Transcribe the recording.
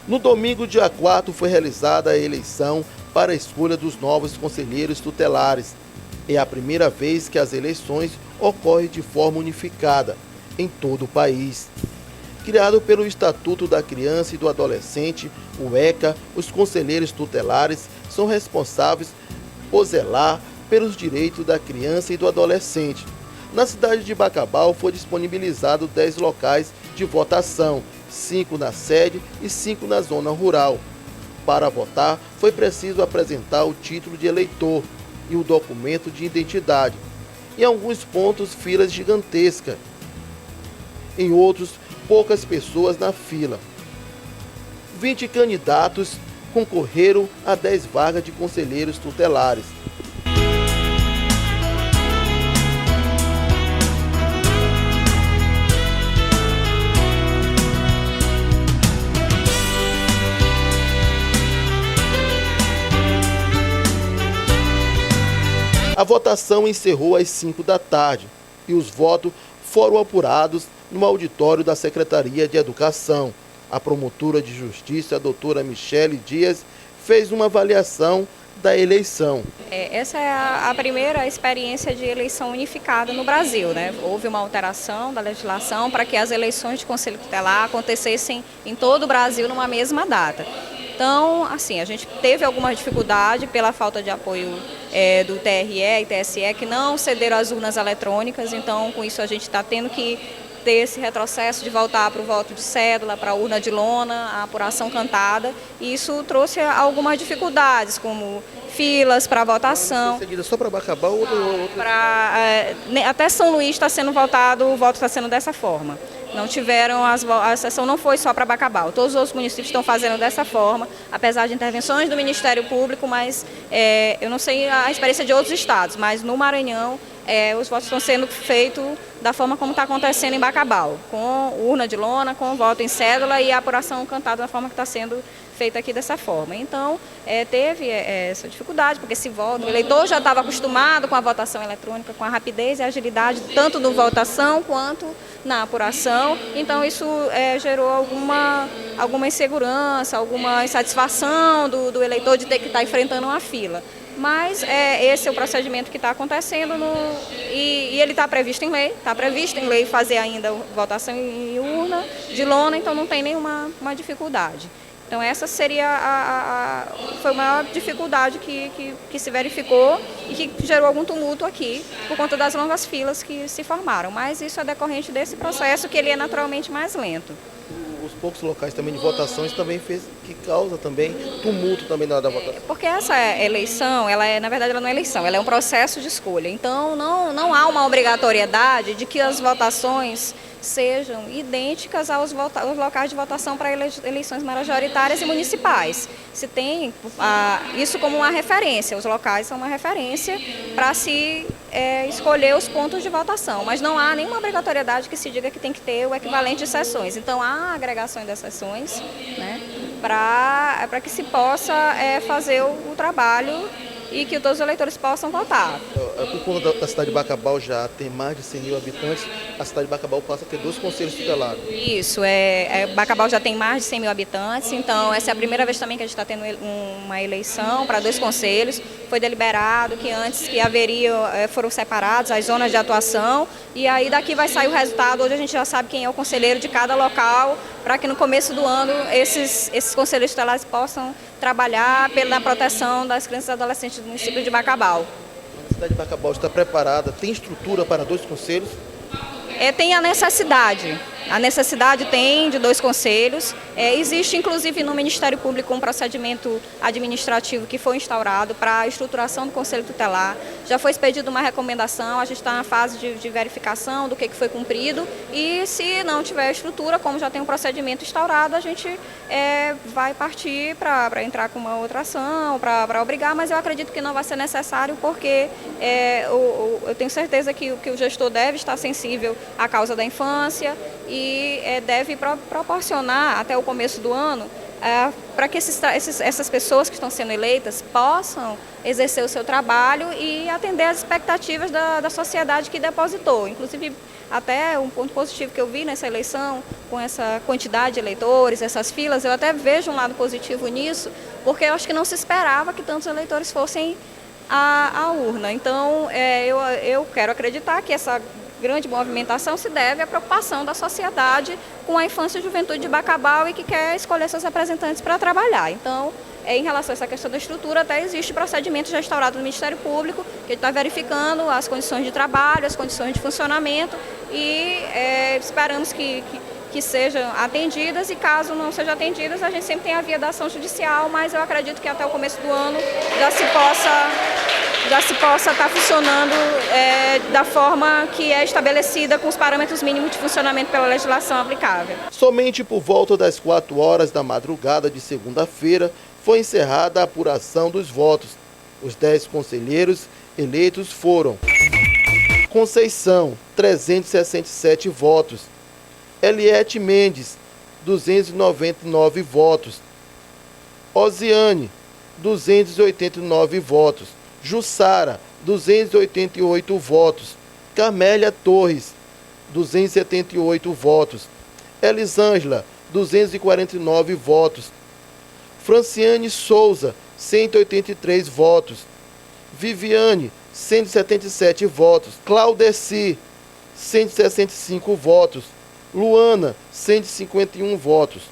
No domingo, dia 4, foi realizada a eleição para a escolha dos novos conselheiros tutelares. É a primeira vez que as eleições ocorrem de forma unificada em todo o país. Criado pelo Estatuto da Criança e do Adolescente, o ECA, os conselheiros tutelares são responsáveis por zelar pelos direitos da criança e do adolescente. Na cidade de Bacabal foi disponibilizado 10 locais de votação, 5 na sede e 5 na zona rural. Para votar, foi preciso apresentar o título de eleitor e o documento de identidade. Em alguns pontos, filas gigantescas. Em outros, poucas pessoas na fila. 20 candidatos concorreram a 10 vagas de conselheiros tutelares. A votação encerrou às 5 da tarde e os votos foram apurados no auditório da Secretaria de Educação. A promotora de Justiça, a doutora Michele Dias, fez uma avaliação da eleição. Essa é a primeira experiência de eleição unificada no Brasil, né? Houve uma alteração da legislação para que as eleições de Conselho Tutelar acontecessem em todo o Brasil numa mesma data. Então, assim, a gente teve alguma dificuldade pela falta de apoio do TRE e TSE, que não cederam as urnas eletrônicas, então com isso a gente está tendo que ter esse retrocesso de voltar para o voto de cédula, para a urna de lona, a apuração cantada, e isso trouxe algumas dificuldades, como filas para votação. Só para Bacabal ou até São Luís está sendo votado, o voto está sendo dessa forma. Não tiveram, a sessão não foi só para Bacabal. Todos os outros municípios estão fazendo dessa forma, apesar de intervenções do Ministério Público, mas eu não sei a experiência de outros estados, mas no Maranhão os votos estão sendo feitos da forma como está acontecendo em Bacabal, com urna de lona, com voto em cédula e a apuração cantada da forma que está sendo feita aqui dessa forma. Então, teve essa dificuldade, porque o eleitor já estava acostumado com a votação eletrônica, com a rapidez e agilidade, tanto na votação quanto na apuração. Então, isso gerou alguma insegurança, alguma insatisfação do eleitor de ter que estar enfrentando uma fila. Mas esse é o procedimento que está acontecendo e ele está previsto em lei, fazer ainda votação em urna de lona, então não tem nenhuma dificuldade. Então essa seria foi a maior dificuldade que se verificou e que gerou algum tumulto aqui por conta das longas filas que se formaram. Mas isso é decorrente desse processo que ele é naturalmente mais lento. Os poucos locais também de votação, isso também que causa também tumulto também na hora da votação. Porque essa eleição, na verdade ela não é eleição, ela é um processo de escolha. Então não há uma obrigatoriedade de que as votações sejam idênticas aos locais de votação para eleições majoritárias e municipais. Se tem isso como uma referência, os locais são uma referência para se escolher os pontos de votação, mas não há nenhuma obrigatoriedade que se diga que tem que ter o equivalente de sessões. Então há agregações das sessões, né, para que se possa fazer o trabalho e que todos os eleitores possam votar. Por conta da cidade de Bacabal já tem mais de 100 mil habitantes, a cidade de Bacabal passa a ter 2 conselhos tutelares. Isso, Bacabal já tem mais de 100 mil habitantes, então essa é a primeira vez também que a gente está tendo uma eleição para 2 conselhos. Foi deliberado que antes que foram separados as zonas de atuação e aí daqui vai sair o resultado. Hoje a gente já sabe quem é o conselheiro de cada local, para que no começo do ano esses conselheiros tutelares possam trabalhar pela proteção das crianças e adolescentes do município de Bacabal. A cidade de Bacabal está preparada, tem estrutura para 2 conselhos? Tem a necessidade. A necessidade tem de 2 conselhos. Existe, inclusive, no Ministério Público um procedimento administrativo que foi instaurado para a estruturação do Conselho Tutelar. Já foi expedida uma recomendação, a gente está na fase de verificação do que foi cumprido e se não tiver estrutura, como já tem um procedimento instaurado, a gente vai partir para entrar com uma outra ação, para obrigar, mas eu acredito que não vai ser necessário porque eu tenho certeza que o gestor deve estar sensível à causa da infância e deve proporcionar até o começo do ano para que essas pessoas que estão sendo eleitas possam exercer o seu trabalho e atender às expectativas da sociedade que depositou. Inclusive, até um ponto positivo que eu vi nessa eleição, com essa quantidade de eleitores, essas filas, eu até vejo um lado positivo nisso, porque eu acho que não se esperava que tantos eleitores fossem à urna. Então, eu quero acreditar que essa grande movimentação se deve à preocupação da sociedade com a infância e juventude de Bacabal e que quer escolher seus representantes para trabalhar. Então, em relação a essa questão da estrutura, até existe procedimento já instaurado no Ministério Público, que está verificando as condições de trabalho, as condições de funcionamento e esperamos que sejam atendidas e caso não sejam atendidas, a gente sempre tem a via da ação judicial, mas eu acredito que até o começo do ano já se possa estar funcionando da forma que é estabelecida com os parâmetros mínimos de funcionamento pela legislação aplicável. Somente por volta das 4 horas da madrugada de segunda-feira foi encerrada a apuração dos votos. Os 10 conselheiros eleitos foram: Conceição, 367 votos. Eliete Mendes, 299 votos. Osiane, 289 votos. Jussara, 288 votos. Carmélia Torres, 278 votos. Elisângela, 249 votos. Franciane Souza, 183 votos. Viviane, 177 votos. Claudeci, 165 votos. Luana, 151 votos.